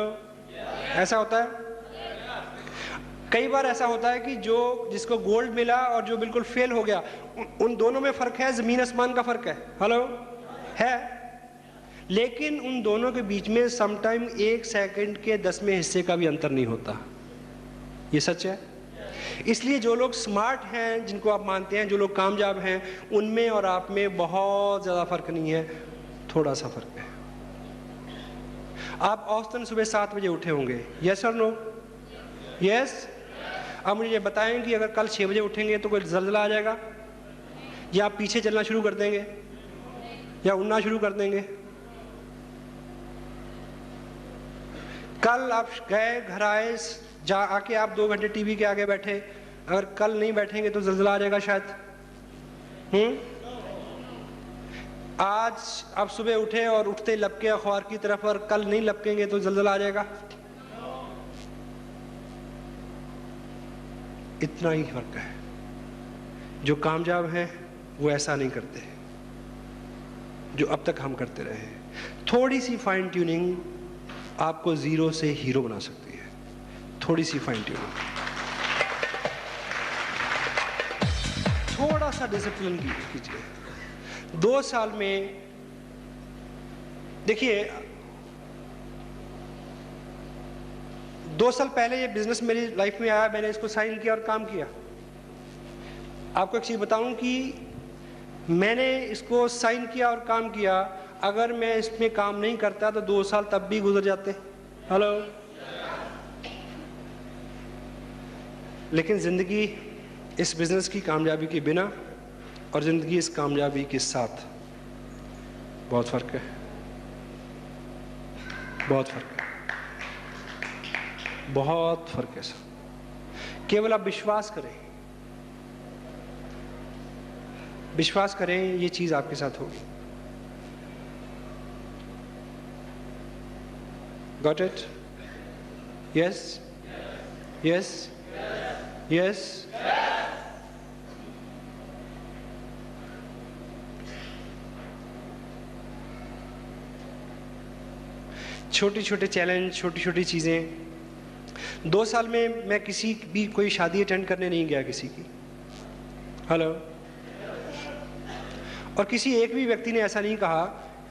S1: ऐसा होता है। कई बार ऐसा होता है कि जिसको गोल्ड मिला और जो बिल्कुल फेल हो गया, उन दोनों में फर्क है, जमीन आसमान का फर्क है। हेलो। है, लेकिन उन दोनों के बीच में समटाइम 1 सेकंड के 10वें हिस्से का भी अंतर नहीं होता। ये सच है। इसलिए जो लोग स्मार्ट हैं, जिनको आप मानते हैं, जो लोग कामयाब हैं, उनमें और आप में बहुत ज़्यादा फर्क नहीं है, थोड़ा सा फर्क है। आप औसतन सुबह 7 बजे उठे होंगे, यस और नो? यस। अब मुझे बताएं कि अगर कल 6 बजे उठेंगे तो कोई ज़लज़ला आ जाएगा, या आप पीछे चलना शुरू कर देंगे, या उड़ना शुरू कर देंगे? कल आप गए, घर आए, आके आप 2 घंटे टीवी के आगे बैठे, अगर कल नहीं बैठेंगे तो ज़लज़ला आ जाएगा शायद। आज आप सुबह उठे और उठते लपके अखबार की तरफ, और कल नहीं लपकेंगे तो ज़लज़ला आ जाएगा। इतना ही फर्क है। जो कामयाब हैं वो ऐसा नहीं करते जो अब तक हम करते रहे हैं। थोड़ी सी फाइन ट्यूनिंग आपको 0 से हीरो बना सकती है। थोड़ी सी फाइन ट्यूनिंग, थोड़ा सा डिसिप्लिन कीजिए। 2 साल में देखिए, 2 साल पहले ये बिजनेस मेरी लाइफ में आया, मैंने इसको साइन किया और काम किया। आपको एक चीज़ बताऊं कि मैंने इसको साइन किया और काम किया, अगर मैं इसमें काम नहीं करता तो 2 साल तब भी गुजर जाते। हेलो। लेकिन ज़िंदगी इस बिज़नेस की कामयाबी के बिना और ज़िंदगी इस कामयाबी के साथ बहुत फ़र्क है, बहुत फ़र्क है, बहुत फ़र्क है सर। केवल आप विश्वास करें, विश्वास करें, ये चीज़ आपके साथ होगी। Got it? Yes? Yes? Yes? छोटे छोटे चैलेंज, छोटी छोटी चीज़ें। 2 साल में मैं किसी भी कोई शादी अटेंड करने नहीं गया किसी की। हेलो। और किसी एक भी व्यक्ति ने ऐसा नहीं कहा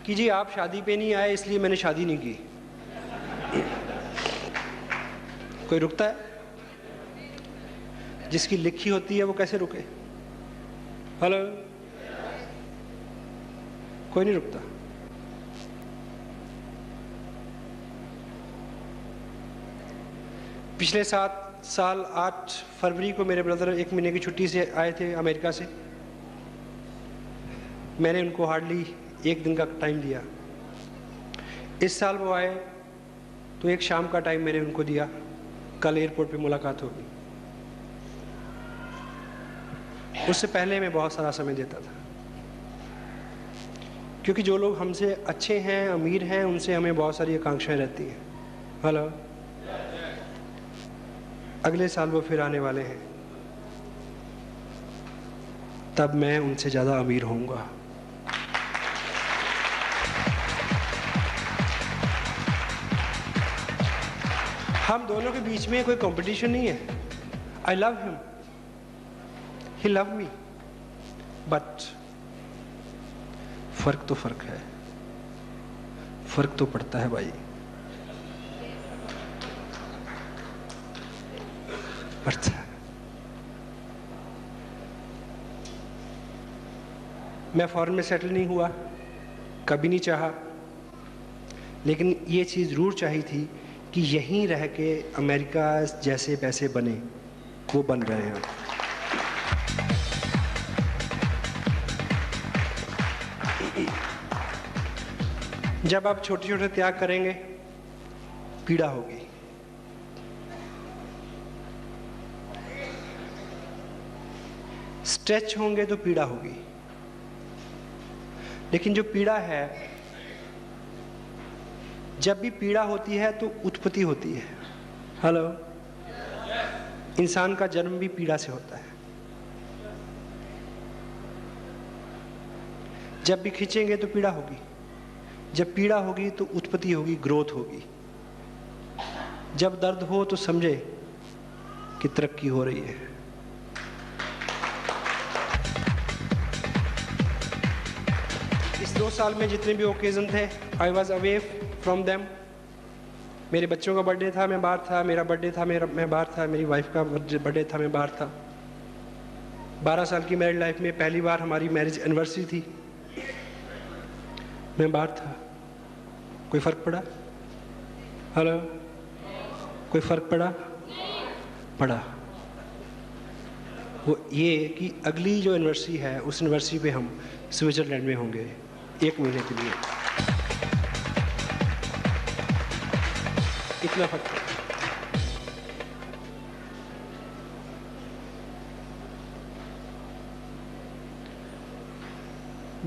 S1: कि जी आप शादी पे नहीं आए इसलिए मैंने शादी नहीं की। कोई रुकता है? जिसकी लिखी होती है वो कैसे रुके? हेलो। कोई नहीं रुकता। पिछले 7 साल 8 फरवरी को मेरे ब्रदर 1 महीने की छुट्टी से आए थे अमेरिका से। मैंने उनको हार्डली 1 दिन का टाइम दिया। इस साल वो आए तो एक शाम का टाइम मैंने उनको दिया। कल एयरपोर्ट पे मुलाकात होगी। उससे पहले मैं बहुत सारा समय देता था, क्योंकि जो लोग हमसे अच्छे हैं, अमीर हैं, उनसे हमें बहुत सारी आकांक्षाएं रहती हैं। हेलो। अगले साल वो फिर आने वाले हैं, तब मैं उनसे ज़्यादा अमीर होऊंगा। हम दोनों के बीच में कोई कंपटीशन नहीं है। I love him, he love me, but फर्क तो फर्क है, फर्क तो पड़ता है भाई, पड़ता है। मैं फॉरेन में सेटल नहीं हुआ, कभी नहीं चाहा, लेकिन ये चीज़ जरूर चाहिए थी कि यहीं रह के अमेरिका जैसे पैसे बने, वो बन रहे हैं। जब आप छोटे छोटे त्याग करेंगे, पीड़ा होगी। स्ट्रेच होंगे तो पीड़ा होगी, लेकिन जो पीड़ा है, जब भी पीड़ा होती है तो उत्पत्ति होती है। हेलो। इंसान का जन्म भी पीड़ा से होता है। जब भी खींचेंगे तो पीड़ा होगी, जब पीड़ा होगी तो उत्पत्ति होगी, ग्रोथ होगी। जब दर्द हो तो समझे कि तरक्की हो रही है। इस 2 साल में जितने भी ओकेजन थे, I was away from them. मेरे बच्चों का बर्थडे था, मैं बाहर था। मेरा बर्थडे था, मैं बाहर था। मेरी वाइफ का बर्थडे था, मैं बाहर था। 12 साल की मैरिड लाइफ में पहली बार हमारी मैरिज एनिवर्सरी थी, मैं बाहर था। कोई फ़र्क पड़ा? हेलो। कोई फ़र्क पड़ा? पड़ा। वो ये कि अगली जो एनिवर्सरी है, उस एनिवर्सरी पे हम स्विट्ज़रलैंड में होंगे 1 महीने के लिए। इतना फर्क है।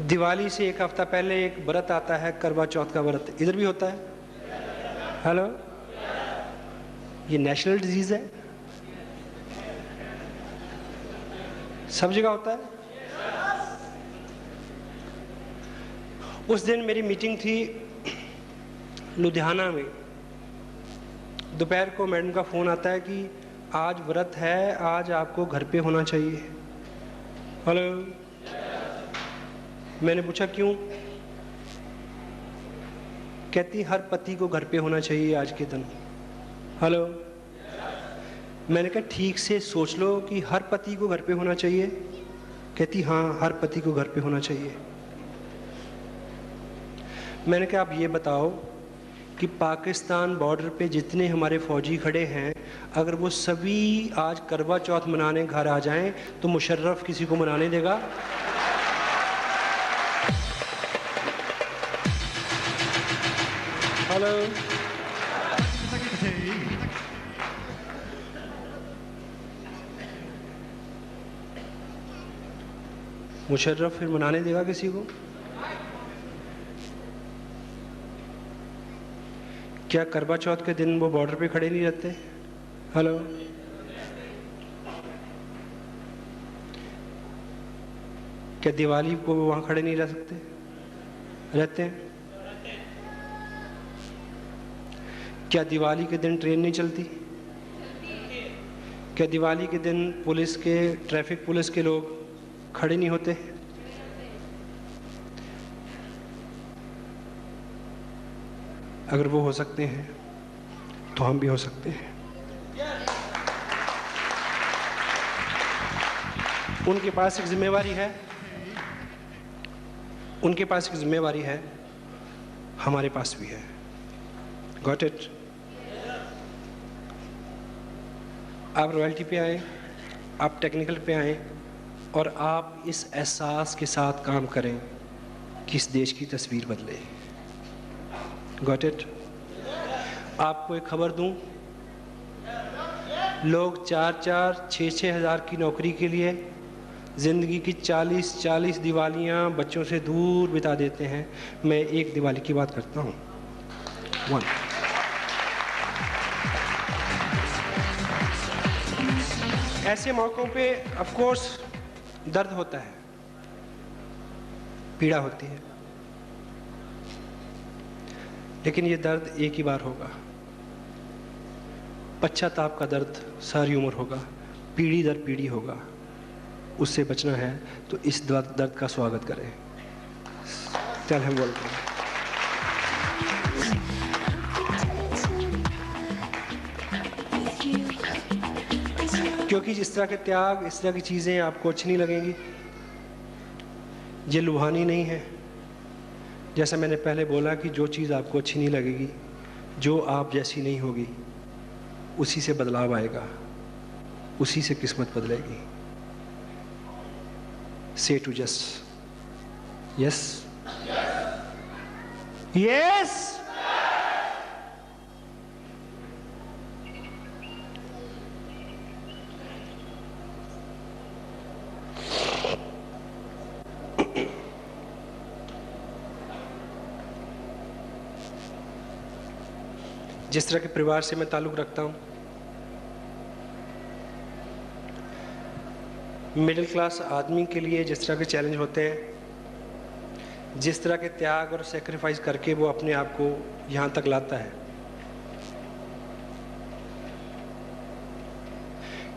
S1: दिवाली से 1 हफ्ता पहले एक व्रत आता है, करवा चौथ का व्रत। इधर भी होता है। हेलो। ये नेशनल डिजीज है, सब जगह होता है। उस दिन मेरी मीटिंग थी लुधियाना में। दोपहर को मैडम का फ़ोन आता है कि आज व्रत है, आज आपको घर पे होना चाहिए। हेलो। मैंने पूछा क्यों? कहती हर पति को घर पे होना चाहिए आज के दिन। हेलो। मैंने कहा ठीक से सोच लो कि हर पति को घर पे होना चाहिए। कहती हाँ, हर पति को घर पे होना चाहिए। मैंने कहा आप ये बताओ कि पाकिस्तान बॉर्डर पे जितने हमारे फौजी खड़े हैं, अगर वो सभी आज करवा चौथ मनाने घर आ जाएं तो मुशर्रफ किसी को मनाने देगा? हेलो, मुशर्रफ फिर मनाने देगा किसी को? क्या करवा चौथ के दिन वो बॉर्डर पे खड़े नहीं रहते? हेलो, क्या दिवाली को वहां खड़े नहीं रह सकते? रहते हैं। क्या दिवाली के दिन ट्रेन नहीं चलती? क्या दिवाली के दिन पुलिस के, ट्रैफिक पुलिस के लोग खड़े नहीं होते? अगर वो हो सकते हैं तो हम भी हो सकते हैं। उनके पास एक जिम्मेवारी है, उनके पास एक जिम्मेवारी है, हमारे पास भी है। Got it? आप रॉयल्टी पे आए, आप टेक्निकल पे आए और आप इस एहसास के साथ काम करें कि इस देश की तस्वीर बदले। Got it? आपको एक खबर दूं, लोग 4-4, 6-6 हज़ार की नौकरी के लिए ज़िंदगी की 40-40 दिवालियां बच्चों से दूर बिता देते हैं। मैं एक दिवाली की बात करता हूं, 1। ऐसे मौक़ों पे ऑफ कोर्स दर्द होता है, पीड़ा होती है, लेकिन ये दर्द एक ही बार होगा। पश्चाताप का दर्द सारी उम्र होगा, पीढ़ी दर पीढ़ी होगा। उससे बचना है तो इस दर्द का स्वागत करें। चल हम बोलते हैं, क्योंकि जिस तरह के त्याग, इस तरह की चीज़ें आपको अच्छी नहीं लगेंगी। ये लुभानी नहीं है। जैसा मैंने पहले बोला कि जो चीज़ आपको अच्छी नहीं लगेगी, जो आप जैसी नहीं होगी, उसी से बदलाव आएगा, उसी से किस्मत बदलेगी। Say to just yes, yes. जिस तरह के परिवार से मैं ताल्लुक़ रखता हूँ, मिडिल क्लास आदमी के लिए जिस तरह के चैलेंज होते हैं, जिस तरह के त्याग और सेक्रीफाइस करके वो अपने आप को यहाँ तक लाता है,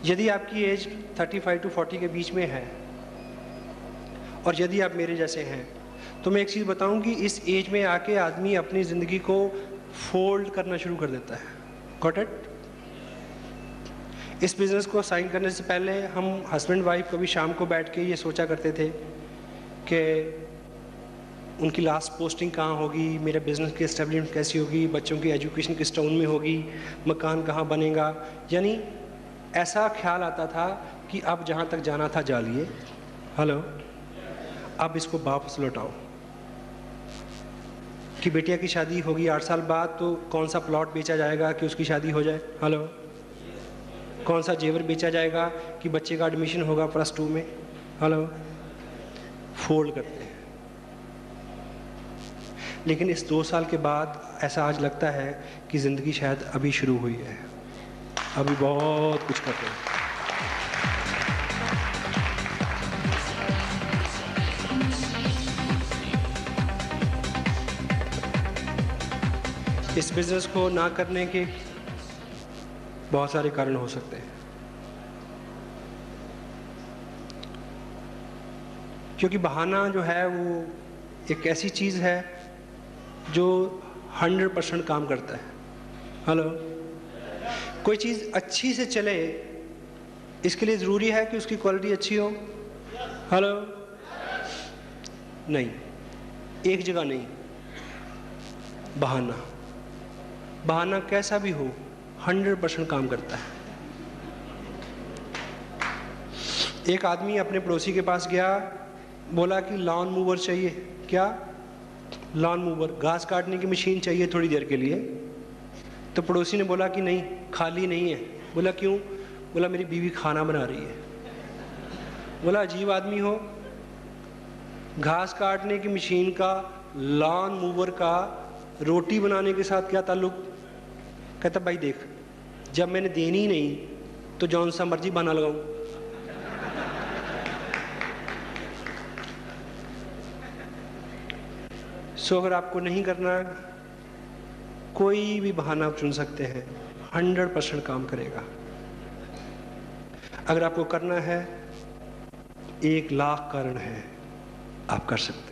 S1: यदि आपकी एज 35 to 40 के बीच में है और यदि आप मेरे जैसे हैं, तो मैं एक चीज़ बताऊं कि इस एज में आके आदमी अपनी ज़िंदगी को फोल्ड करना शुरू कर देता है। Got it? इस बिज़नेस को साइन करने से पहले हम हस्बैंड वाइफ कभी शाम को बैठ के ये सोचा करते थे कि उनकी लास्ट पोस्टिंग कहाँ होगी, मेरे बिज़नेस की एस्टेब्लिशमेंट कैसी होगी, बच्चों की एजुकेशन किस टाउन में होगी, मकान कहाँ बनेगा। यानी ऐसा ख्याल आता था कि अब जहाँ तक जाना था जा लिए। हेलो, अब इसको वापस लौटाओ कि बेटिया की शादी होगी 8 साल बाद, तो कौन सा प्लॉट बेचा जाएगा कि उसकी शादी हो जाए। हेलो, कौन सा जेवर बेचा जाएगा कि बच्चे का एडमिशन होगा +2 में। हेलो, फोल्ड करते हैं। लेकिन इस 2 साल के बाद ऐसा आज लगता है कि ज़िंदगी शायद अभी शुरू हुई है, अभी बहुत कुछ करते हैं। इस बिज़नेस को ना करने के बहुत सारे कारण हो सकते हैं, क्योंकि बहाना जो है वो एक ऐसी चीज़ है जो 100% काम करता है। हेलो, कोई चीज़ अच्छी से चले इसके लिए ज़रूरी है कि उसकी क्वालिटी अच्छी हो? हेलो? नहीं, एक जगह नहीं। बहाना कैसा भी हो 100% काम करता है। एक आदमी अपने पड़ोसी के पास गया, बोला कि लॉन मूवर चाहिए। क्या? लॉन मूवर, घास काटने की मशीन चाहिए थोड़ी देर के लिए। तो पड़ोसी ने बोला कि नहीं, खाली नहीं है। बोला क्यों? बोला मेरी बीवी खाना बना रही है। बोला अजीब आदमी हो, घास काटने की मशीन का, लॉन मूवर का रोटी बनाने के साथ क्या ताल्लुक? कहता भाई देख, जब मैंने देनी ही नहीं तो जौन सा मर्जी बहाना लगाऊं। सो अगर आपको नहीं करना, कोई भी बहाना आप चुन सकते हैं, 100% काम करेगा। अगर आपको करना है, 1 लाख कारण है, आप कर सकते हैं।